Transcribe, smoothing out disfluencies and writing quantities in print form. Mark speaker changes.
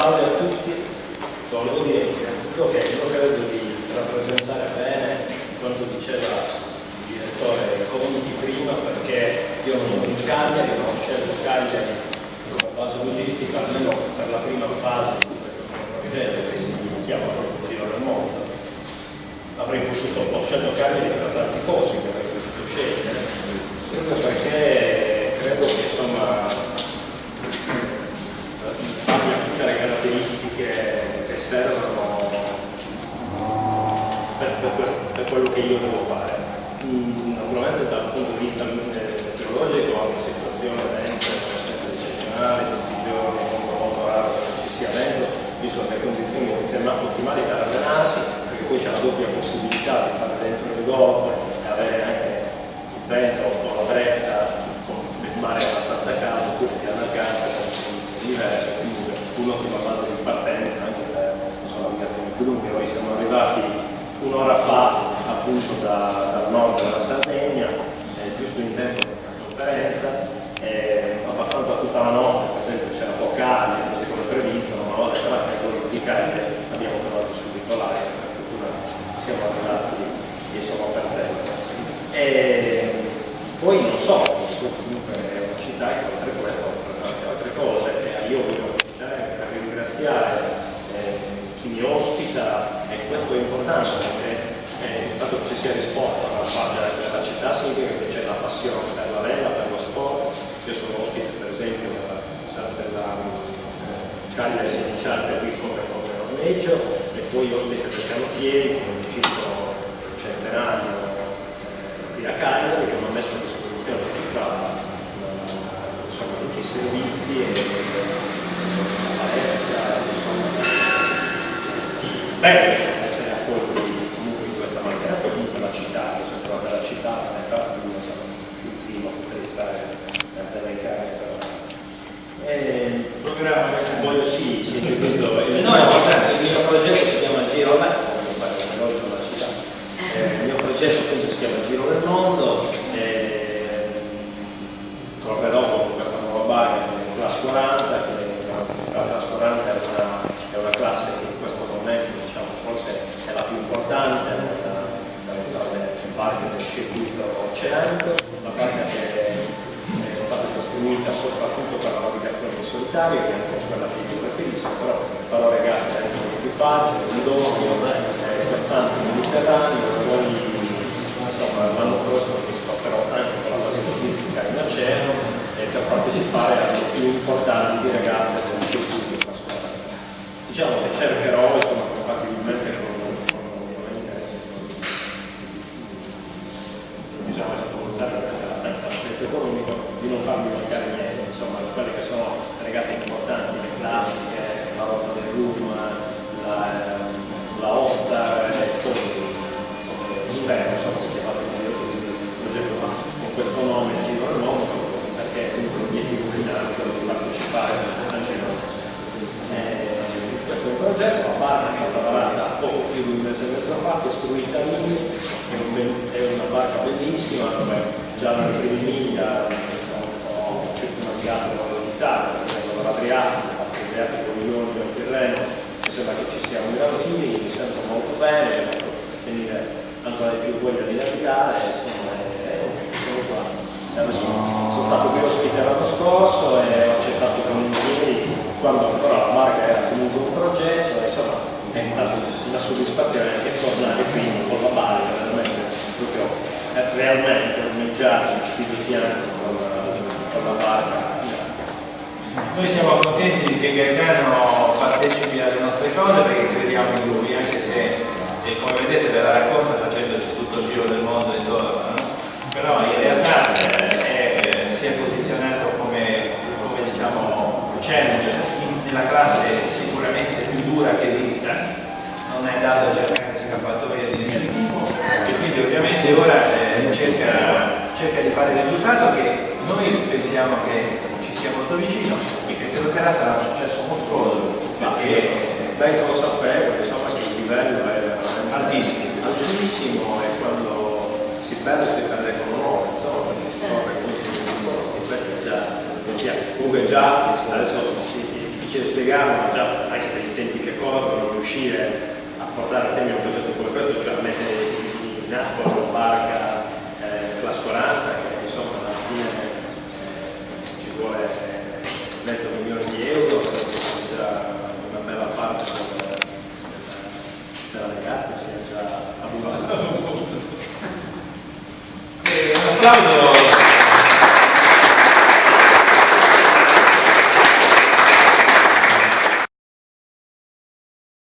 Speaker 1: salve a tutti. Volevo dire innanzitutto che io credo di rappresentare bene quanto diceva il direttore Conti prima, perché io non sono in Cagliari, non ho scelto Cagliari come base logistica, almeno per la prima fase di questo progetto che si chiama proprio Giro del Mondo. Avrei potuto, ho scelto Cagliari per tanti posti che avrei potuto scegliere, proprio perché credo che insomma abbia tutte le caratteristiche che servono per quello che io devo fare. Naturalmente dal punto di vista meteorologico è una situazione dentro sempre eccezionale, tutti i giorni è molto raro che ci sia vento, ci sono le condizioni ottimali per allenarsi, perché poi c'è la doppia possibilità di stare dentro il golfo e avere anche il vento o la brezza con il mare abbastanza caldo, oppure di allargarsi con condizioni diverse, quindi un'ottima base di partenza anche per la navigazione più lunga. Noi siamo arrivati un'ora fa appunto dal nord della Sardegna, giusto in tempo per la conferenza, abbastanza tutta la notte, per esempio c'era poca aria, così come previsto, ma una volta che la quello di Cagliari abbiamo trovato subito l'aria, per fortuna siamo arrivati insomma per tempo. E poi non so, comunque è una città che oltre a questo offre tante altre cose, e io voglio ringraziare chi mi ospita, e questo è importante perché il fatto che ci sia risposta da parte della città significa che c'è la passione per la vela, per lo sport. Io sono ospite per esempio della Cagliari Sinicciate qui come ormeggio, e poi ospite del Canottieri, che è un ciclo centenario qui a Cagliari, che mi ha messo a disposizione tutti i servizi e la palestra, bello essere accolti comunque in questa maniera. Poi comunque la città, io sono stata della città, non è proprio più prima, potrei stare elencare il programma. Voglio sì, il mio progetto si chiama Giro del Mondo, il mio progetto appunto si chiama Giro del Mondo, proverò con questa nuova barca, la Class 40, che la Class 40 è una classe che in questo momento diciamo forse è la più importante tra le barche del circuito oceanico, una barca che è stata costruita soprattutto per la navigazione in solitario, che è anche quella che io preferisco, però farò regate anche all'equipaggio, il doppio, quest'anno in Mediterraneo, poi insomma l'anno prossimo mi sposterò anche con la base logistica in oceano per partecipare alle più importanti di regate del circuito trascorrente. Diciamo che cercherò insomma compatibilmente con bisogna sfruttare l'aspetto economico di non farmi mancare niente, insomma quelle che sono regate importanti, le classiche, la rotta del Rum, la Ostar e così. Spero che chiamato il progetto con questo nome Giro del Mondo, perché comunque l'obiettivo finale è quello di partecipare al Giro. Questo è un progetto, la barca è stata varata poco più di un mese e mezzo fa, costruita lì, è una barca bellissima, dove già nelle prime miglia ho circumnavigato l'Italia, per esempio l'Adriatico, l'Ionio, il Tirreno, mi sembra che ci sia un gran feeling, mi sento molto bene, mi ha fatto venire ancora di più voglia di navigare, insomma, sono qua. Adesso sono stato qui ospite l'anno scorso e ho accettato volentieri quando ancora la barca era comunque un progetto, e insomma è stata una soddisfazione anche tornare qui con la barca, realmente ormeggiare i fianchi con la barca.
Speaker 2: Noi siamo contenti che Gaetano partecipi alle nostre cose perché crediamo in lui, anche se come vedete ve la racconta facendoci tutto il giro del mondo intorno, no? Però in realtà si è posizionato come diciamo challenge nella classe sicuramente più dura che esista, non è dato cercare scappatoie di nessun tipo, e quindi ovviamente ora cerca di fare il risultato che noi pensiamo che ci sia molto vicino e che se lo sarà sarà un successo mostruoso, perché
Speaker 1: ben consapevole insomma che il livello è altissimo, e quando si perde con onore, insomma, perché si corre e questo è già comunque già adesso è difficile spiegarlo, ma già anche riuscire a portare a termine un progetto come questo, cioè a mettere in acqua una barca class 40, che insomma alla fine ci vuole $500.000, che già una bella parte della regata sia già abusata.
Speaker 2: Un applauso